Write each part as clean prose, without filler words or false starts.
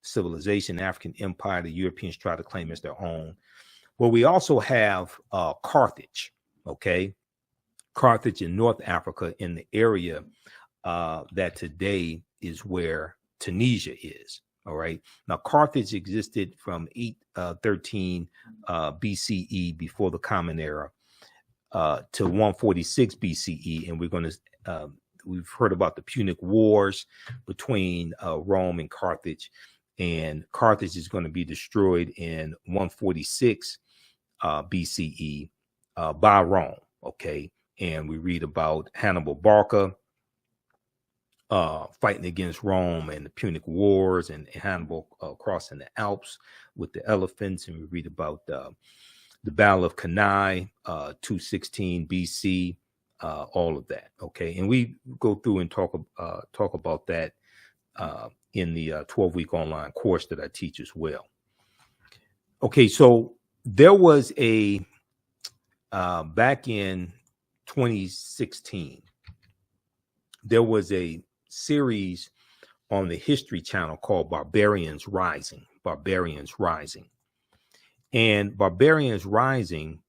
civilization, African empire, the Europeans try to claim as their own. Well, we also have Carthage, okay? Carthage in North Africa, in the area that today is where Tunisia is. All right. Now, Carthage existed from 813 BCE, before the Common Era, to 146 BCE, and we've heard about the Punic Wars between Rome and Carthage, and Carthage is going to be destroyed in 146 BCE by Rome. Okay. And we read about Hannibal Barca fighting against Rome and the Punic Wars, and Hannibal crossing the Alps with the elephants. And we read about the Battle of Cannae, 216 BC, all of that. Okay. And we go through and talk about that in the 12-week online course that I teach as well. Okay. So there was back in 2016, there was a series on the History Channel called Barbarians Rising. And Barbarians Rising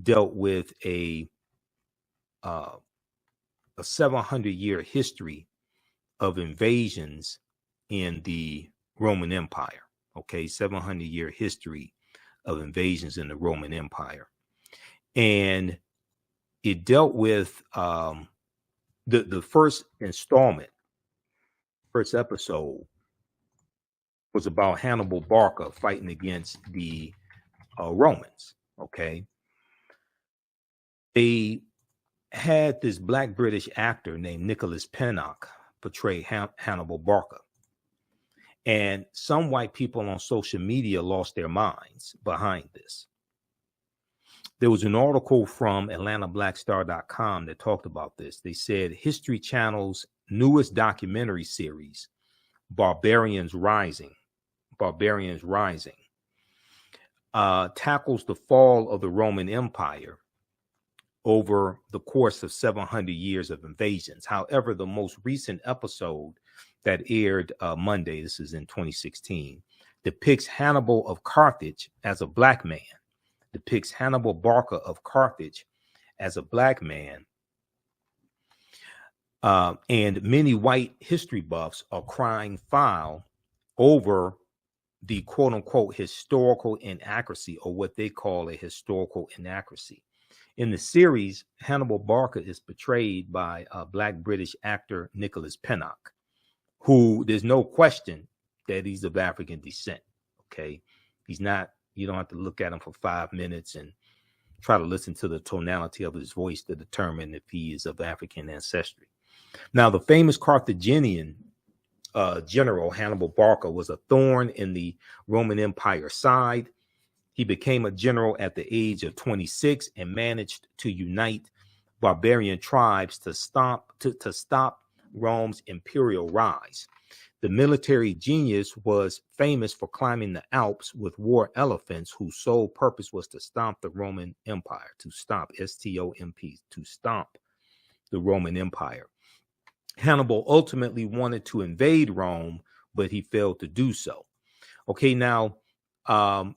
dealt with a 700-year history of invasions in the Roman Empire. Okay, 700-year history of invasions in the Roman Empire. And it dealt with the first episode was about Hannibal Barca fighting against the Romans. Okay. They had this Black British actor named Nicholas Pinnock portray Hannibal Barca. And some white people on social media lost their minds behind this. There was an article from AtlantaBlackStar.com that talked about this. They said History Channel's newest documentary series, Barbarians Rising, tackles the fall of the Roman Empire over the course of 700 years of invasions. However, the most recent episode that aired Monday, this is in 2016, depicts Hannibal of Carthage as a black man. Depicts Hannibal Barca of Carthage as a black man. And many white history buffs are crying foul over the quote unquote historical inaccuracy, or what they call a historical inaccuracy. In the series, Hannibal Barca is portrayed by Black British actor Nicholas Pinnock, who there's no question that he's of African descent. Okay. He's not. You don't have to look at him for 5 minutes and try to listen to the tonality of his voice to determine if he is of African ancestry. Now, the famous Carthaginian general Hannibal Barca was a thorn in the Roman Empire side. He became a general at the age of 26 and managed to unite barbarian tribes to stop Rome's imperial rise. The military genius was famous for climbing the Alps with war elephants whose sole purpose was to stomp the Roman Empire, to stomp, S-T-O-M-P, to stomp the Roman Empire. Hannibal ultimately wanted to invade Rome, but he failed to do so. Okay, now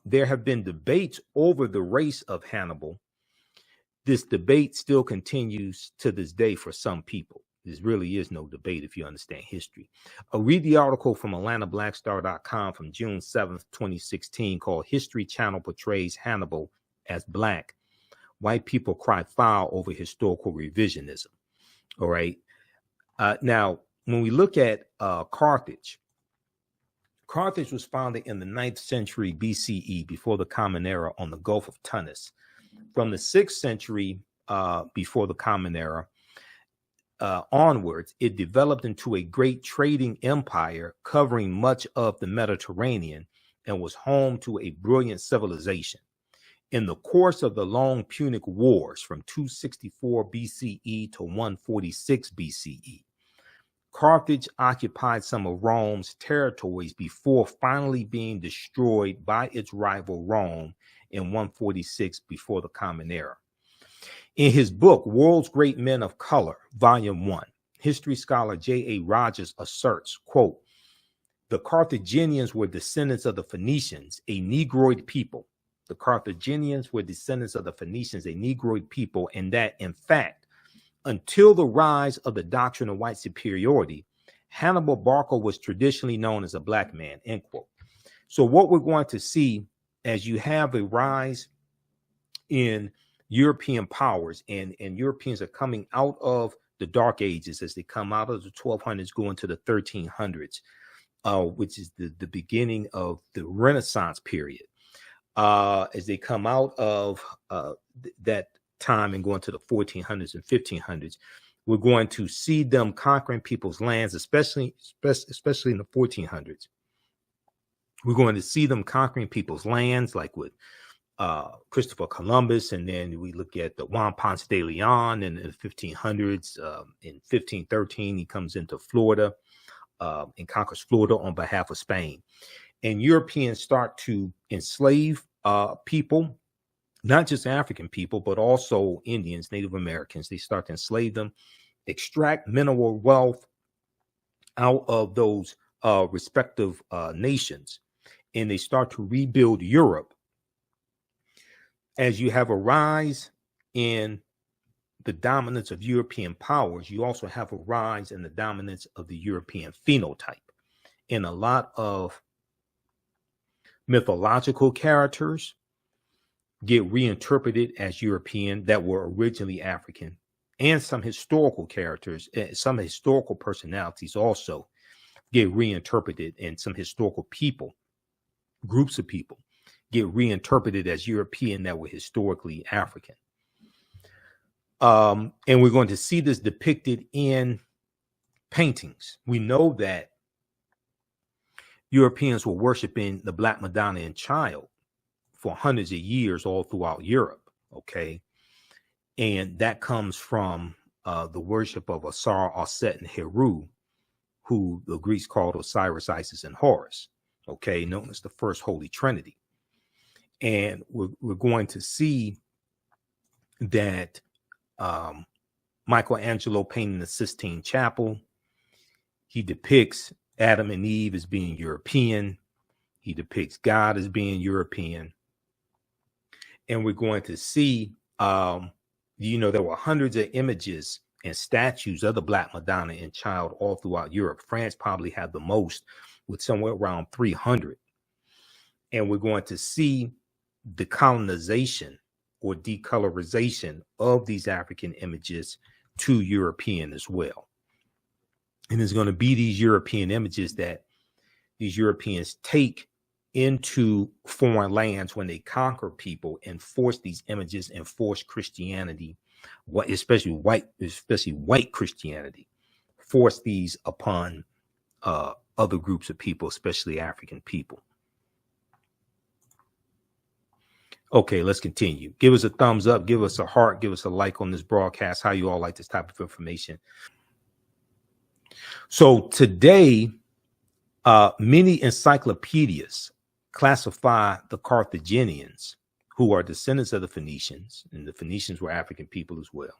there have been debates over the race of Hannibal. This debate still continues to this day for some people. There really is no debate if you understand history. Read the article from AtlantaBlackStar.com from June 7th, 2016 called History Channel Portrays Hannibal as Black. White people cry foul over historical revisionism. All right. Now, when we look at Carthage was founded in the 9th century BCE, before the Common Era, on the Gulf of Tunis. From the 6th century before the Common Era, onwards, it developed into a great trading empire covering much of the Mediterranean and was home to a brilliant civilization. In the course of the long Punic Wars from 264 BCE to 146 BCE, Carthage occupied some of Rome's territories before finally being destroyed by its rival Rome in 146 before the Common Era. In his book, World's Great Men of Color, Volume 1, history scholar J.A. Rogers asserts, quote, The Carthaginians were descendants of the Phoenicians, a Negroid people. The Carthaginians were descendants of the Phoenicians, a Negroid people, and that, in fact, until the rise of the doctrine of white superiority, Hannibal Barca was traditionally known as a black man, end quote. So what we're going to see as you have a rise in European powers, and Europeans are coming out of the Dark Ages as they come out of the 1200s, going to the 1300s, which is the beginning of the Renaissance period. As they come out of that time and going to the 1400s and 1500s, we're going to see them conquering people's lands, especially in the 1400s. We're going to see them conquering people's lands, like with Christopher Columbus, and then we look at the Juan Ponce de Leon in the 1500s. In 1513, he comes into Florida and conquers Florida on behalf of Spain. And Europeans start to enslave people, not just African people, but also Indians, Native Americans. They start to enslave them, extract mineral wealth out of those respective nations, and they start to rebuild Europe. As you have a rise in the dominance of European powers, you also have a rise in the dominance of the European phenotype. And a lot of mythological characters get reinterpreted as European that were originally African, and some historical characters, some historical personalities also get reinterpreted, and some historical people, groups of people, get reinterpreted as European that were historically African. And we're going to see this depicted in paintings. We know that Europeans were worshiping the Black Madonna and Child for hundreds of years all throughout Europe, okay? And that comes from the worship of Asar, Aset, and Heru, who the Greeks called Osiris, Isis, and Horus, okay, known as the First Holy Trinity. And we're going to see that Michelangelo painting the Sistine Chapel, he depicts Adam and Eve as being European. He depicts God as being European. And we're going to see, there were hundreds of images and statues of the Black Madonna and Child all throughout Europe. France probably had the most, with somewhere around 300. And we're going to see the colonization or decolorization of these African images to European as well. And there's going to be these European images that these Europeans take into foreign lands when they conquer people and force these images and force Christianity, especially white Christianity, force these upon other groups of people, especially African people. Okay, let's continue. Give us a thumbs up, give us a heart, give us a like on this broadcast. How you all like this type of information? So today, many encyclopedias classify the Carthaginians, who are descendants of the Phoenicians, and the Phoenicians were African people as well.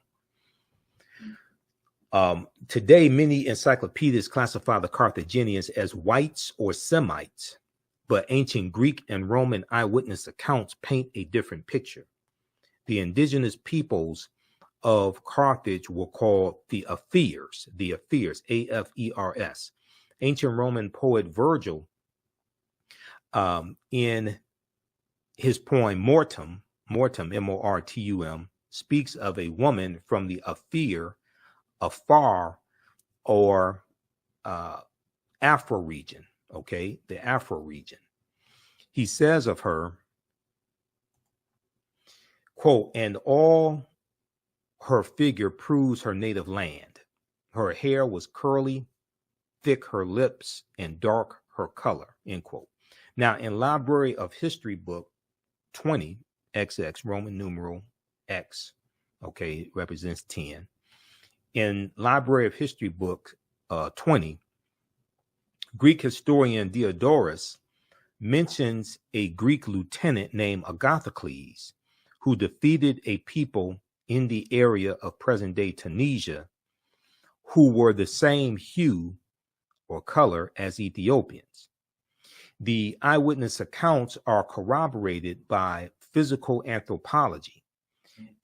Today, many encyclopedias classify the Carthaginians as whites or Semites, but ancient Greek and Roman eyewitness accounts paint a different picture. The indigenous peoples of Carthage were called the Afirs, A-F-E-R-S. Ancient Roman poet Virgil, in his poem Mortem, M-O-R-T-U-M, speaks of a woman from the Afir, Afar, or Afro region, okay, the Afro region. He says of her, quote, "And all her figure proves her native land. Her hair was curly, thick her lips, and dark her color," end quote. Now, in Library of History book 20, XX, Roman numeral X, okay, represents 10. In Library of History book 20, Greek historian Diodorus mentions a Greek lieutenant named Agathocles, who defeated a people in the area of present-day Tunisia who were the same hue or color as Ethiopians. The eyewitness accounts are corroborated by physical anthropology.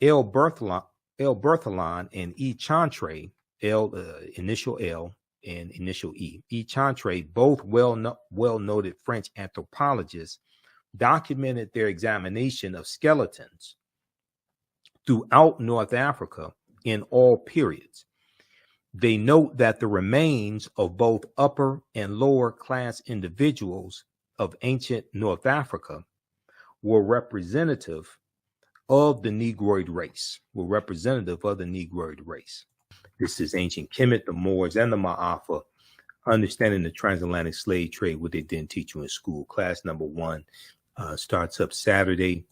El Berthelon and E. Chantre, initial L and initial E. E. Chantre, both well-noted French anthropologists, documented their examination of skeletons throughout North Africa in all periods. They note that the remains of both upper and lower class individuals of ancient North Africa were representative of the Negroid race, This is ancient Kemet, the Moors, and the Ma'afa, understanding the transatlantic slave trade, what they didn't teach you in school. Class number 1 starts up Saturday,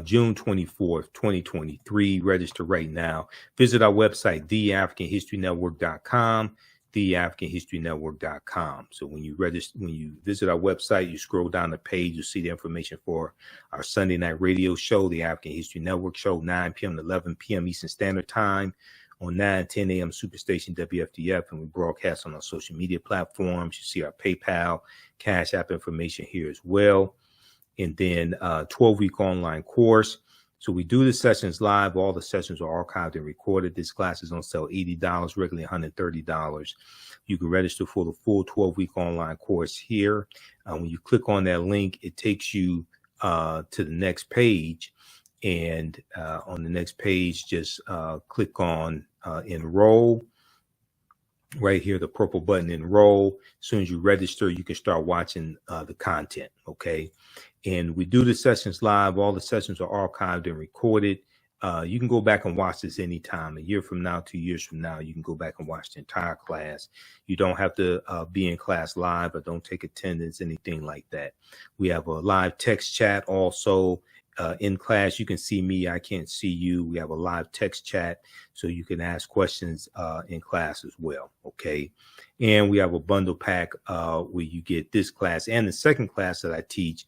June 24th, 2023. Register right now. Visit our website, theafricanhistorynetwork.com, theafricanhistorynetwork.com. So when you visit our website, you scroll down the page, you'll see the information for our Sunday night radio show, the African History Network show, 9 p.m. to 11 p.m. Eastern Standard Time on 9-10 a.m. Superstation WFDF, and we broadcast on our social media platforms. You see our PayPal, Cash App information here as well. And then 12-week online course. So we do the sessions live. All the sessions are archived and recorded. This class is on sale $80, regularly $130. You can register for the full 12-week online course here. When you click on that link, it takes you to the next page. And on the next page, just click on enroll. Right here, the purple button, enroll. As soon as you register, you can start watching the content, okay? And we do the sessions live. All the sessions are archived and recorded. You can go back and watch this anytime. A year from now, 2 years from now, you can go back and watch the entire class. You don't have to be in class live or don't take attendance, anything like that. We have a live text chat also. In class, you can see me, I can't see you. We have a live text chat, so you can ask questions in class as well, okay? And we have a bundle pack where you get this class and the second class that I teach,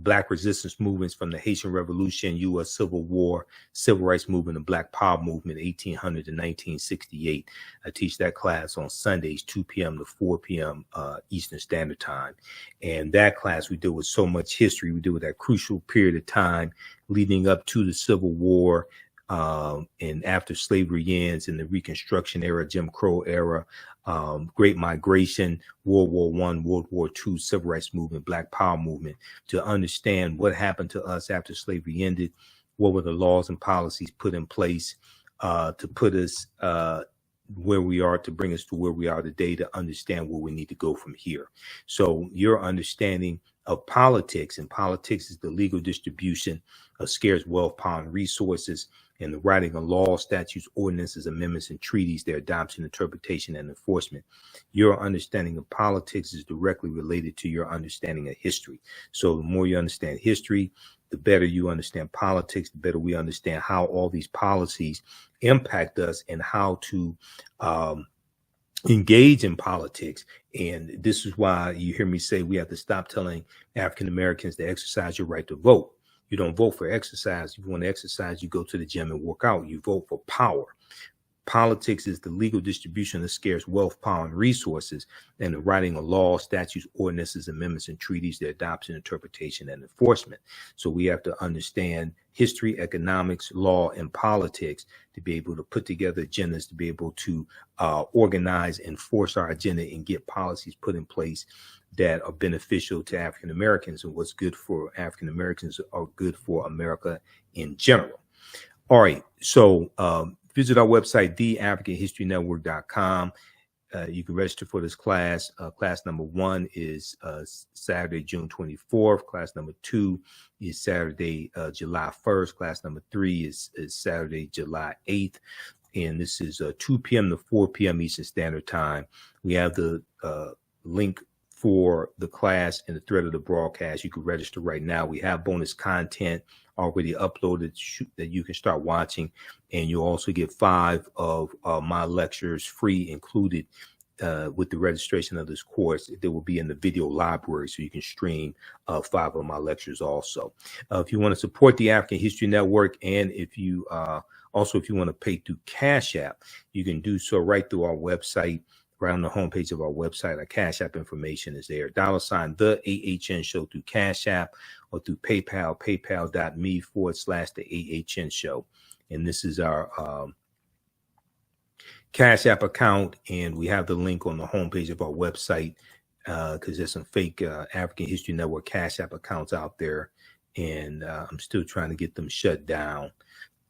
Black resistance movements from the Haitian Revolution, U.S. Civil War, Civil Rights Movement, and Black Power Movement, 1800 to 1968. I teach that class on Sundays, 2 p.m. to 4 p.m. Eastern Standard Time. And that class, we deal with so much history. We deal with that crucial period of time leading up to the Civil War, and after slavery ends, in the Reconstruction era, Jim Crow era, Great Migration, World War I, World War II, Civil Rights Movement, Black Power Movement, to understand what happened to us after slavery ended, what were the laws and policies put in place to put us where we are, to bring us to where we are today, to understand where we need to go from here. So your understanding of politics, and politics is the legal distribution of scarce wealth, power, and resources, and the writing of laws, statutes, ordinances, amendments, and treaties, their adoption, interpretation, and enforcement. Your understanding of politics is directly related to your understanding of history. So the more you understand history, the better you understand politics, the better we understand how all these policies impact us and how to engage in politics. And this is why you hear me say we have to stop telling African Americans to exercise your right to vote. You don't vote for exercise. If you want to exercise, you go to the gym and work out. You vote for power. Politics is the legal distribution of scarce wealth, power, and resources, and the writing of laws, statutes, ordinances, amendments, and treaties, their adoption, interpretation, and enforcement. So we have to understand history, economics, law, and politics to be able to put together agendas, to be able to organize and force our agenda and get policies put in place that are beneficial to African Americans, and what's good for African Americans are good for America in general. All right, so visit our website, theafricanhistorynetwork.com. You can register for this class. Class number 1 is Saturday, June 24th. Class number 2 is Saturday, July 1st. Class number 3 is Saturday, July 8th. And this is 2 p.m. to 4 p.m. Eastern Standard Time. We have the link for the class in the thread of the broadcast. You can register right now. We have bonus content already uploaded that you can start watching, and you'll also get 5 of my lectures free included with the registration of this course. They will be in the video library, so you can stream 5 of my lectures also. If you want to support the African History Network, and if you also if you want to pay through Cash App, you can do so right through our website. right on the homepage of our website. Our Cash App information is there. $ the AHN show through Cash App or through PayPal, paypal.me/the AHN show. And this is our Cash App account. And we have the link on the homepage of our website because there's some fake African History Network Cash App accounts out there. And I'm still trying to get them shut down.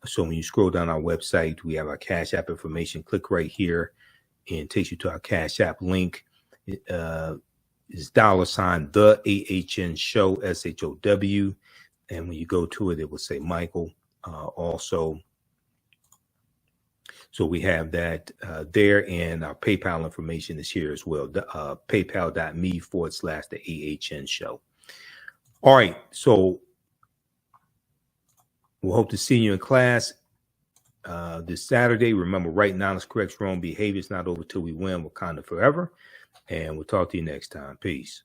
So when you scroll down our website, we have our Cash App information. Click right here and it takes you to our Cash App link. It's $ the AHN show, SHOW. And when you go to it, it will say Michael also. So we have that there, and our PayPal information is here as well. PayPal.me/the AHN show. All right. So we'll hope to see you in class this Saturday. Remember, right knowledge corrects wrong behavior. It's not over till we win. Wakanda forever. And we'll talk to you next time. Peace.